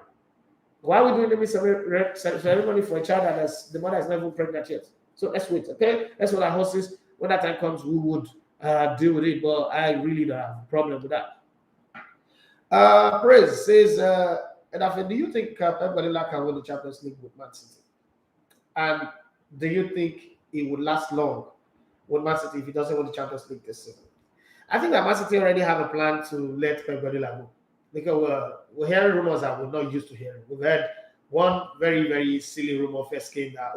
Why are we doing the ceremony for a child the mother is not even pregnant yet? So let's wait, okay? That's what our horses. When that time comes, we would deal with it. But I really don't have a problem with that. Praise says, and do you think Pep Guardiola can win the Champions League with Man City? And do you think it would last long with Man City if he doesn't win the Champions League this season? I think that Man City already have a plan to let Pep Guardiola go. Because we're hearing rumors that we're not used to hearing. We've heard one very, very silly rumor first came that,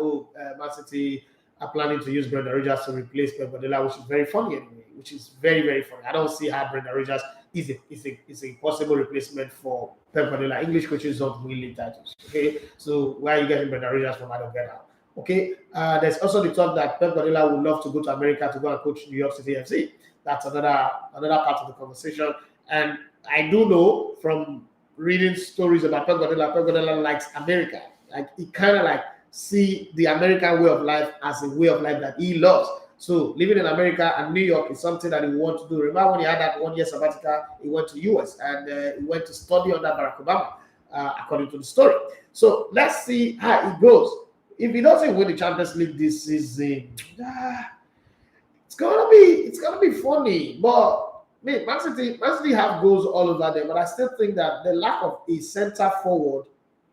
Man City are planning to use Brendan Rodgers to replace Pep Guardiola, which is very funny anyway, which is very, very funny. I don't see how Brendan Rodgers is a possible replacement for Pep Guardiola. English coaches don't win league titles, okay? So where are you getting Brendan Rodgers from? I don't get out. Okay, there's also the talk that Pep Guardiola would love to go to America to go and coach New York City FC. That's another part of the conversation. And I do know from reading stories about Pep Guardiola likes America. Like he kind of like see the American way of life as a way of life that he loves. So living in America and New York is something that he wants to do. Remember when he had that 1 year sabbatical, he went to US and he went to study under Barack Obama, according to the story. So let's see how it goes. If he doesn't win the Champions League this season, it's gonna be funny. But Man City have goals all over them, but I still think that the lack of a centre forward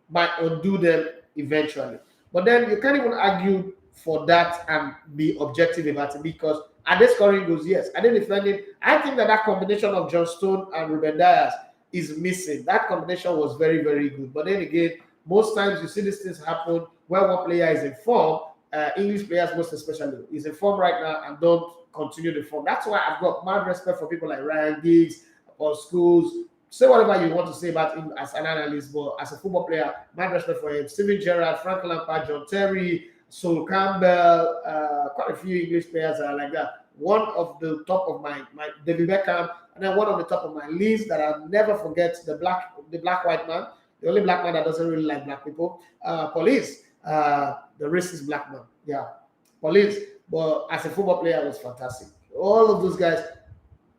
might undo them eventually. But then you can't even argue for that and be objective about it because are they scoring goals? Yes. Are they defending? I think that combination of John Stone and Ruben Dias is missing. That combination was very, very good. But then again, most times you see these things happen when one player is in form, English players most especially, is in form right now and don't continue the form. That's why I've got mad respect for people like Ryan Giggs or Scholes. Say whatever you want to say about him as an analyst, but as a football player, mad respect for him. Steven Gerrard, Frank Lampard, John Terry, Sol Campbell, quite a few English players are like that. One of the top of my David Beckham, and then one of the top of my list that I'll never forget, the black white man, the only black man that doesn't really like black people, Police, the racist black man. Yeah, Police. But as a football player, it was fantastic. All of those guys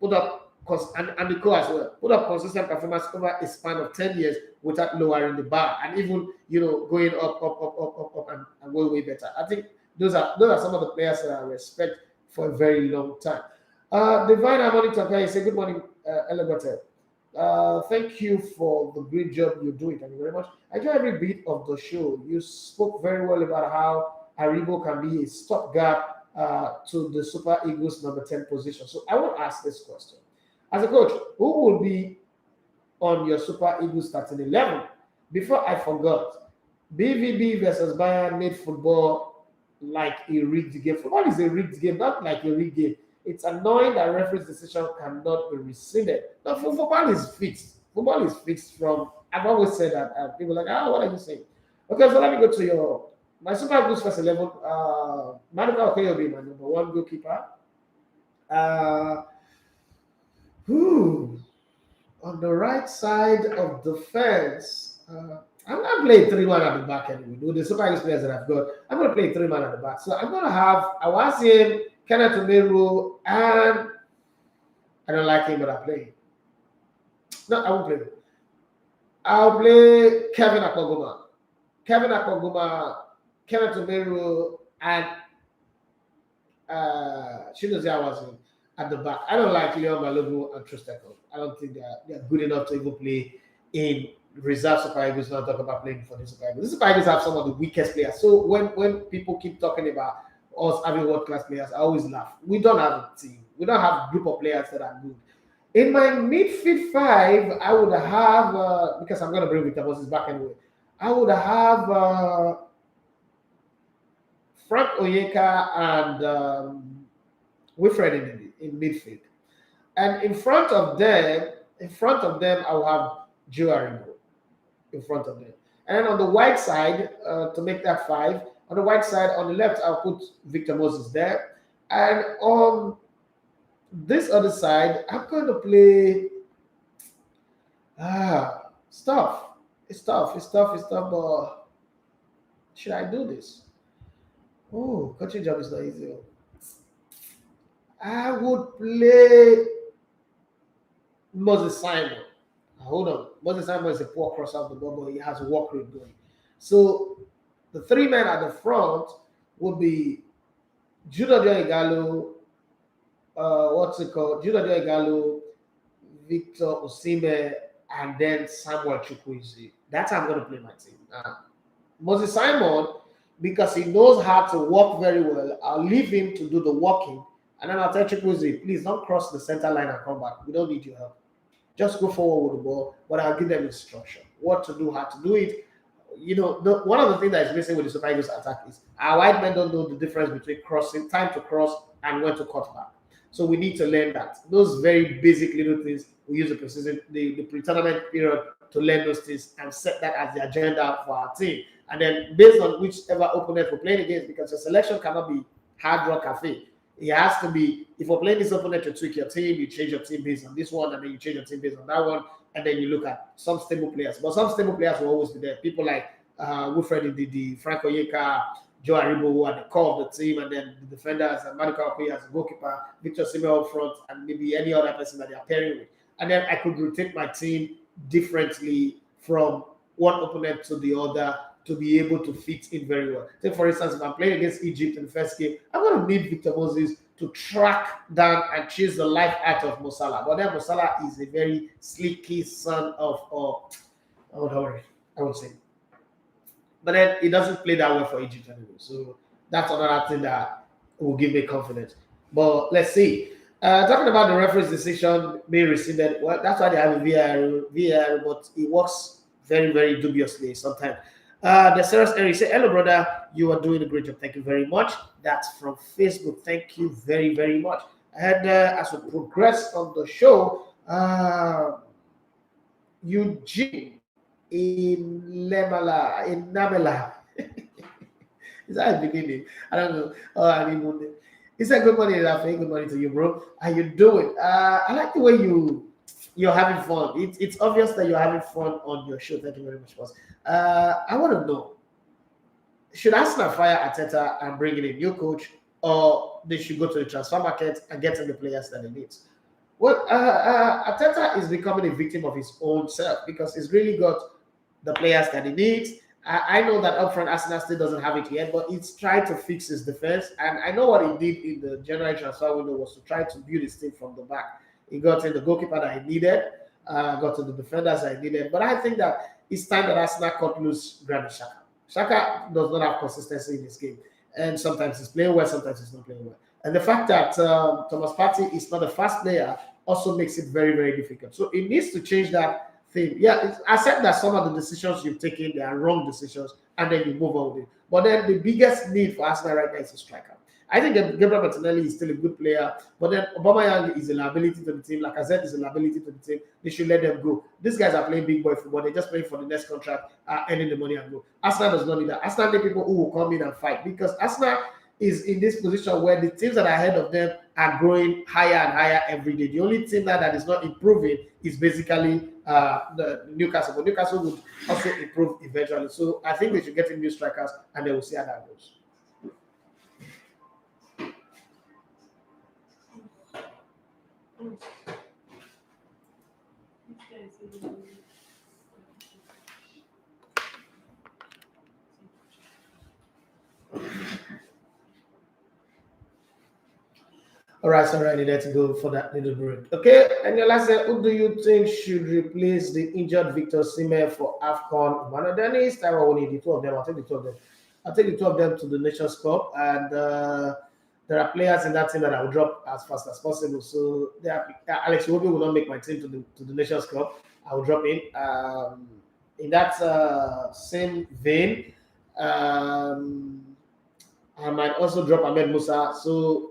put up, and the co as well, put up consistent performance over a span of 10 years without lowering the bar and even going up and going way better. I think those are some of the players that I respect for a very long time. Divine Harmony Takai say good morning, Elevator. Thank you for the great job you're doing. Thank you very much. I enjoy every bit of the show. You spoke very well about how Aribo can be a stopgap to the Super Eagles number 10 position. So I will ask this question. As a coach, who will be on your Super Eagles starting 11? Before I forgot, BVB versus Bayern made football like a rigged game. Football is a rigged game, not like a rigged game. It's annoying that referee's decision cannot be rescinded. Now, football is fixed. Football is fixed from, I've always said that, and people are like, what are you saying? Okay, so let me go to my Super Eagles first 11. Maduka Okoye will be my number one goalkeeper. On the right side of the fence, I'm not playing 3-1 at the back anyway. With the Super Eagles players that I've got, I'm going to play 3-1 at the back. So I'm going to have Awasim, Kenneth Omeru, and I don't like him, but I play him. No, I won't play him. I'll play Kevin Akpoguma, Kenneth Omeru, and Chidozie Awasim at the back. I don't like Leon Balogun and Trostekov. I don't think they're good enough to even play in reserve Super Eagles. Not talk about playing for the Super Eagles. The Super Eagles have some of the weakest players. So when people keep talking about us having world-class players, I always laugh. We don't have a team. We don't have a group of players that are good. In my midfield five, I would have, because I'm going to bring Victor Moses back anyway, I would have Frank Onyeka and Wilfred in midfield. And in front of them, I will have Joe Aribo in front of them. And then on the white side, to make that 5, on the white side, on the left, I'll put Victor Moses there. And on this other side, I'm going to play stuff. It's tough, but should I do this? Oh, coaching job is not easy. I would play Moses Simon. Hold on. Moses Simon is a poor crosser of the ball, but he has a work rate going. So the 3 men at the front would be Jude Igalo, Jude Igalo, Victor Osimhen, and then Samuel Chukwueze. That's how I'm going to play my team. Moses Simon, because he knows how to walk very well, I'll leave him to do the walking. And then I'll tell Chukwueze, please don't cross the center line and come back. We don't need your help. Just go forward with the ball, but I'll give them instruction. What to do, how to do it. One of the things that is missing with the Super Eagles attack is our white men don't know the difference between crossing, time to cross, and when to cut back. So we need to learn that. Those very basic little things, we use the pre-tournament period to learn those things and set that as the agenda for our team. And then based on whichever opponent we're playing against, because your selection cannot be hard rock cafe. It has to be, if you're playing this opponent, you tweak your team, you change your team based on this one, and then you change your team based on that one, and then you look at some stable players. But some stable players will always be there. People like Wilfred Ndidi, Franco Yeka, Joe Aribo, who are the core of the team, and then the defenders, and Maduka Okoye as a goalkeeper, Victor Osimhen up front, and maybe any other person that they are pairing with. And then I could rotate my team differently from one opponent to the other to be able to fit in very well. Take for instance, if I'm playing against Egypt in the first game, I'm going to need Victor Moses to track down and chase the life out of Mo Salah. But then Mo Salah is a very slicky son of, I would say. But then he doesn't play that well for Egypt anyway. So that's another thing that will give me confidence. But let's see. Talking about the referee's decision being rescinded, well, that's why they have a VAR, but it works very, very dubiously sometimes. The Sarah's Eric say, hello, brother. You are doing a great job. Thank you very much. That's from Facebook. Thank you very, very much. And as we progress on the show, Eugene in Namela. Is that a beginning? I don't know. Oh, I mean, he said, good morning, Rafi. Good morning to you, bro. How you doing? I like the way you're having fun. It's obvious that you're having fun on your show. Thank you very much, boss. I want to know, should Arsenal fire Arteta and bring in a new coach, or they should go to the transfer market and get in the players that they need? Well, Arteta is becoming a victim of his own self because he's really got the players that he needs. I know that up front Arsenal still doesn't have it yet, but he's tried to fix his defense. And I know what he did in the January transfer window was to try to build his team from the back. He got in the goalkeeper that he needed, got to the defenders that he needed. But I think that it's time that Arsenal cut loose Granit Xhaka. Xhaka does not have consistency in his game. And sometimes he's playing well, sometimes he's not playing well. And the fact that Thomas Partey is not a fast player also makes it very, very difficult. So it needs to change that thing. Yeah, I said that some of the decisions you've taken, they are wrong decisions, and then you move on with it. But then the biggest need for Arsenal right now is a striker. I think Gabriel Martinelli is still a good player, but then Aubameyang is a liability to the team. Like I said, is a liability to the team. They should let them go. These guys are playing big boy football. They're just playing for the next contract, earning the money and go. Arsenal does not need that. Arsenal need people who will come in and fight, because Arsenal is in this position where the teams that are ahead of them are growing higher and higher every day. The only team that is not improving is basically the Newcastle. But Newcastle would also improve eventually. So I think they should get in new strikers, and they will see how that goes. All right, so I needed to go for that little break. Okay, and your last who do you think should replace the injured Victor Osimhen for AFCON? Emmanuel Dennis, Tyrone Only, the two of them. I'll take the two of them. I'll take the two of them to the Nations Cup, and there are players in that team that I will drop as fast as possible. So Alex Iwobi will not make my team to the Nations Cup. I will drop in that same vein. I might also drop Ahmed Musa. So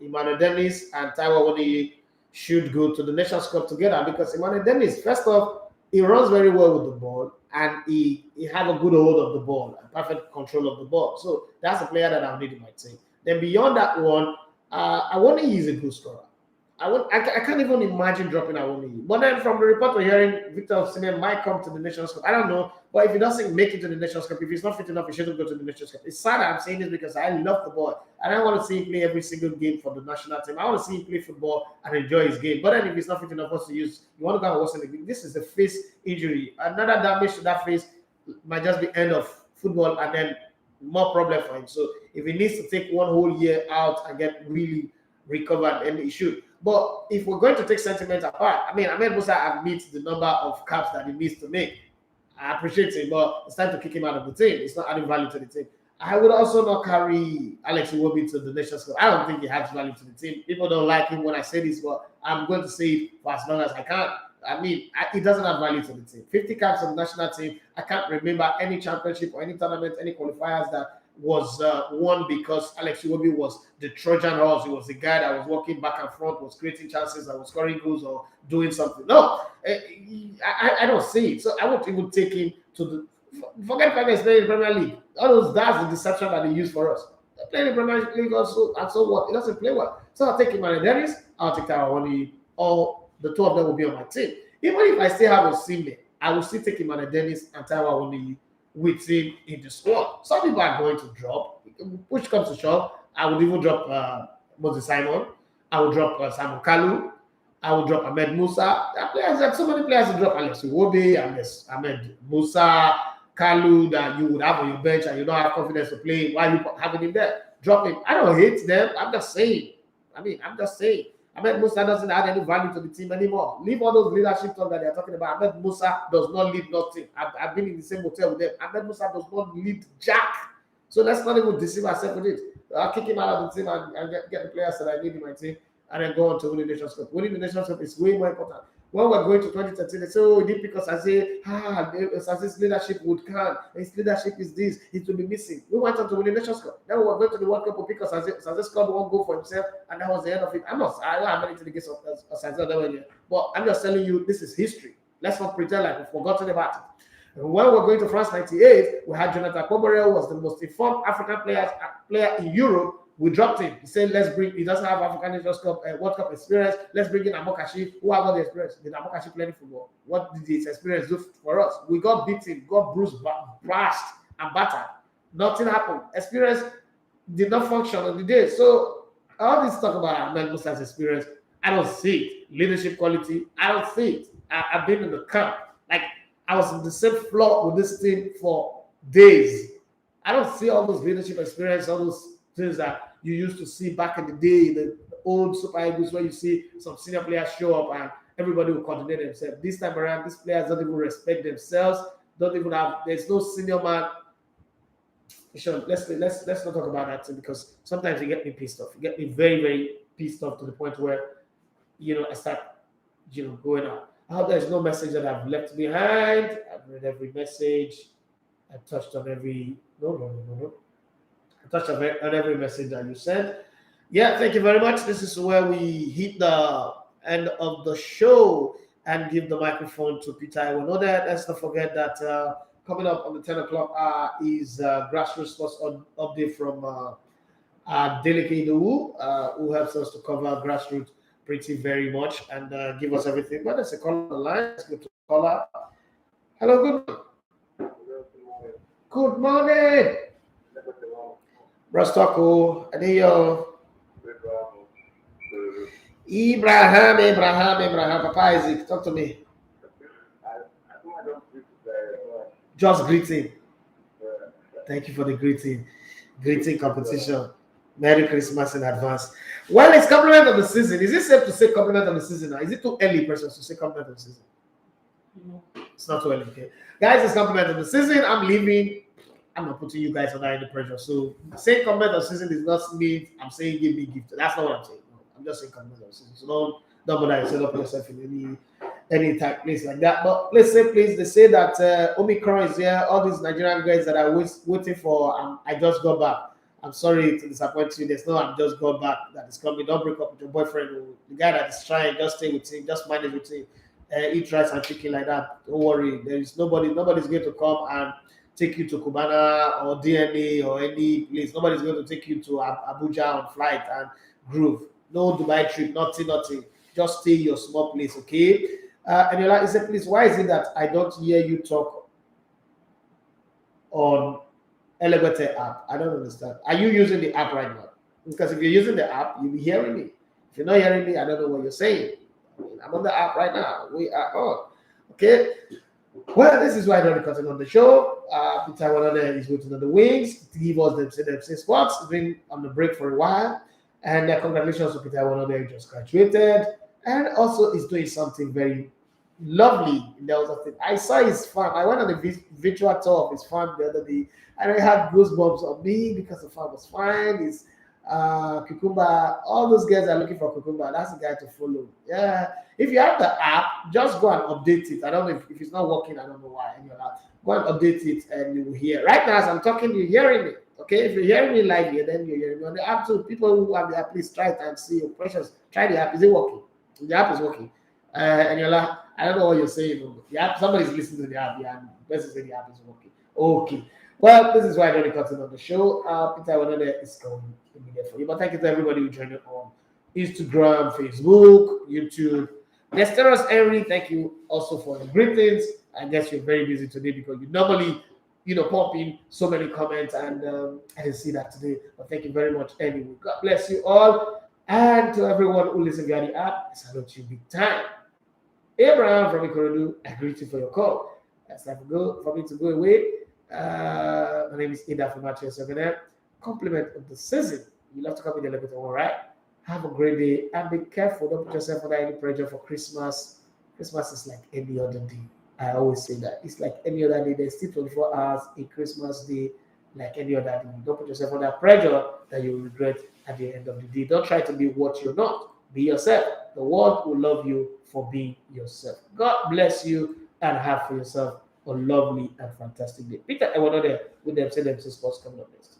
Emmanuel Dennis and Taiwo Awoniyi should go to the Nations Cup together, because Emmanuel Dennis, first off, he runs very well with the ball, and he have a good hold of the ball and perfect control of the ball. So that's a player that I'll need in my team. Then beyond that one, Awoniyi is a good scorer. I can't even imagine dropping Awoniyi. But then from the report we're hearing, Victor Osimhen might come to the Nations Cup. I don't know. But if he doesn't make it to the Nations Cup, if he's not fit enough, he shouldn't go to the Nations Cup. It's sad I'm saying this because I love the boy. And I want to see him play every single game for the national team. I want to see him play football and enjoy his game. But then if he's not fit enough, what's the use? You want to go and watch the game. This is a face injury. Another damage to that face might just be end of football, and then more problem for him. So if he needs to take one whole year out and get really recovered, then he should. But if we're going to take sentiment apart, I mean, Ahmed Musa have met the number of caps that he needs to make. I appreciate him, but it's time to kick him out of the team. It's not adding value to the team. I would also not carry Alex Iwobi to the Nations Cup. I don't think he adds value to the team. People don't like him when I say this, but I'm going to say it for as long as I can. I mean, it doesn't add value to the team. 50 caps on the national team. I can't remember any championship or any tournament, any qualifiers that was won because Alex Iwobi was the Trojan horse. He was the guy that was walking back and front, was creating chances, that was scoring goals or doing something. No, I don't see it. So I won't even take him to Forget Premier playing in the Premier League. That's the deception that they use for us. They play in the Premier League also, and so what? It doesn't play well. So I'll take Emmanuel Dennis, I'll take Taiwan, or the two of them will be on my team. Even if I still have a Osimhen, I will still take Emmanuel Dennis and Taiwan with him in the squad. Some people are going to drop. Which comes to shove, I would even drop Moses Simon. I would drop Simon Kalu. I would drop Ahmed Musa. There are so many players to drop. Alex Iwobi, Ahmed Musa, Kalu that you would have on your bench and you don't have confidence to play. Why are you having him there? Drop him. I don't hate them. I'm just saying. I'm just saying. Ahmed Musa doesn't add any value to the team anymore. Leave all those leadership talk that they're talking about. Ahmed Musa does not lead nothing. I've been in the same hotel with them. Ahmed Musa does not lead jack. So let's not even deceive ourselves with it. I'll kick him out of the team and get the players that I need in my team and then go on to win the Nations Cup. Winning the Nations Cup is way more important. When we're going to 2013, they say, oh, we did because Sazi's leadership would come. His leadership is this. It will be missing. We went on to win the Nations Cup. Then we were going to the World Cup because Sazi scored one goal for himself, and that was the end of it. I don't have anything against Sazi, but I'm just telling you, this is history. Let's not pretend like we've forgotten about it. And when we're going to France 98, we had Jonathan Koborel, who was the most informed African player in Europe. We dropped him. He said, he doesn't have African Nations Cup, World Cup experience. Let's bring in Amokachi, who have all the experience. Did Amokachi play any football? What did his experience do for us? We got beaten, got bruised, bashed, and battered. Nothing happened. Experience did not function on the day. So, all this talk about Ahmed Musa's experience, I don't see it. Leadership quality, I don't see it. I've been in the camp. Like, I was in the same floor with this team for days. I don't see all those leadership experience, all those things that you used to see back in the day, the old Super Eagles, where you see some senior players show up and everybody will coordinate themselves. This time around, these players don't even respect themselves, there's no senior man. Sure, let's not talk about that too, because sometimes you get me pissed off. You get me very, very pissed off to the point where, I start, going out. I hope there's no message that I've left behind. I've read every message. I touched on every, no. I touched on every message that you sent. Yeah, thank you very much. This is where we hit the end of the show and give the microphone to Peter. I will know that. Let's not forget that coming up on the 10 o'clock hour is grassroots sports update from Deleke Idowu, who helps us to cover grassroots pretty very much and give us everything. But there's a caller on the line. Let's go to the caller. Hello, good morning. Good morning. Rostoko, Adeyo. Abraham, Papa Isaac, talk to me. Just greeting. Thank you for the greeting. Greeting competition. Merry Christmas in advance. Well, it's compliment of the season. Is it safe to say compliment of the season now? Is it too early, persons, to say compliment of the season? It's not too early, okay? Guys, it's compliment of the season. I'm leaving. I'm not putting you guys under any pressure. So saying compliment of the season is not me. I'm saying give me a gift. That's not what I'm saying. No, I'm just saying compliment of the season. So don't bother yourself up yourself in any type place like that. But let's say, please, they say that Omicron is here. All these Nigerian guys that are waiting for, I just got back. I'm sorry to disappoint you. There's no I'm just got back that is coming. Don't break up with your boyfriend. The guy that is trying, just stay with him. Just manage with him. Eat rice and chicken like that. Don't worry. There is nobody's going to come and take you to Cubana or DNA or any place. Nobody's going to take you to Abuja on flight and groove. No Dubai trip, nothing. Just stay in your small place, okay? And you're like, please, why is it that I don't hear you talk on ELEGBETE app? I don't understand. Are you using the app right now? Because if you're using the app, you'll be hearing me. If you're not hearing me, I don't know what you're saying. I'm on the app right now. We are on. Okay? Well, this is why I don't content on the show. Peter Wanade is waiting on the wings to give us them spots. He's been on the break for a while. And congratulations to Peter Wanade, who just graduated. And also is doing something very lovely in the other thing. I saw his farm. I went on a virtual tour of his farm the other day. And I had goosebumps on me because the farm was fine. His cucumber, all those guys are looking for cucumber. That's the guy to follow. Yeah. If you have the app, just go and update it. I don't know if it's not working. I don't know why. Go and update it and you will hear. Right now, as I'm talking, you're hearing me. Okay, if you're hearing me live here, then you're hearing me on the app too. People who have the app, please try it and see your precious. Try the app. Is it working? The app is working. And you're like, I don't know what you're saying. The app, somebody's listening to the app, yeah, and basically the app is working. Okay. Well, this is why I don't content on the show. Peter Wanade is coming immediately for you. But thank you to everybody who joined it on Instagram, Facebook, YouTube. Nesteros Henry, thank you also for the greetings. I guess you're very busy today because you normally, pump in so many comments, and I didn't see that today. But thank you very much anyway. God bless you all. And to everyone who listens via the app, I salute you big time. Abraham from Ikorodu, I greet you for your call. It's time for me to go away. My name is Ida from Manchester United. Compliment of the season. You love to come in a little bit, all right? Have a great day and be careful. Don't put yourself under any pressure for Christmas. Christmas is like any other day. I always say that. It's like any other day. There's still 24 hours in Christmas day, like any other day. Don't put yourself under pressure that you will regret at the end of the day. Don't try to be what you're not. Be yourself. The world will love you for being yourself. God bless you and have for yourself a lovely and fantastic day. Peter, I was not there with them. Say them sports coming up next.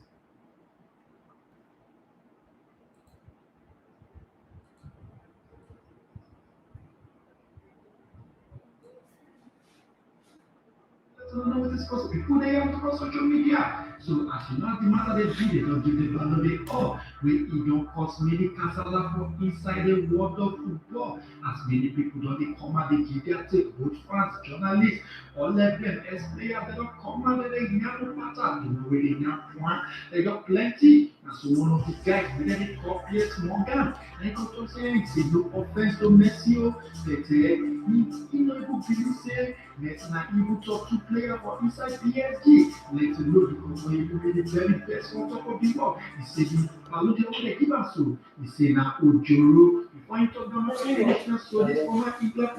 Don't know what this supposed to be. Who they are across social media. So as you know, the matter they do, they don't give the value they owe. We even cause many casala for inside the world of football. As many people don't they come and they give their take, both fans, journalists, all of them, as players, they don't come and they have no matter. They know where they have one, they got plenty. And so one of the guys, we let it copy Morgan. And he got to say, it's no offense to Messi, but he know able to say, let's not even talk to player for inside PSG. Let's know because when you be the very best on top of the world, he said, Paulo Dybala give us so. He said, now Ojoro, before you talk about so this former England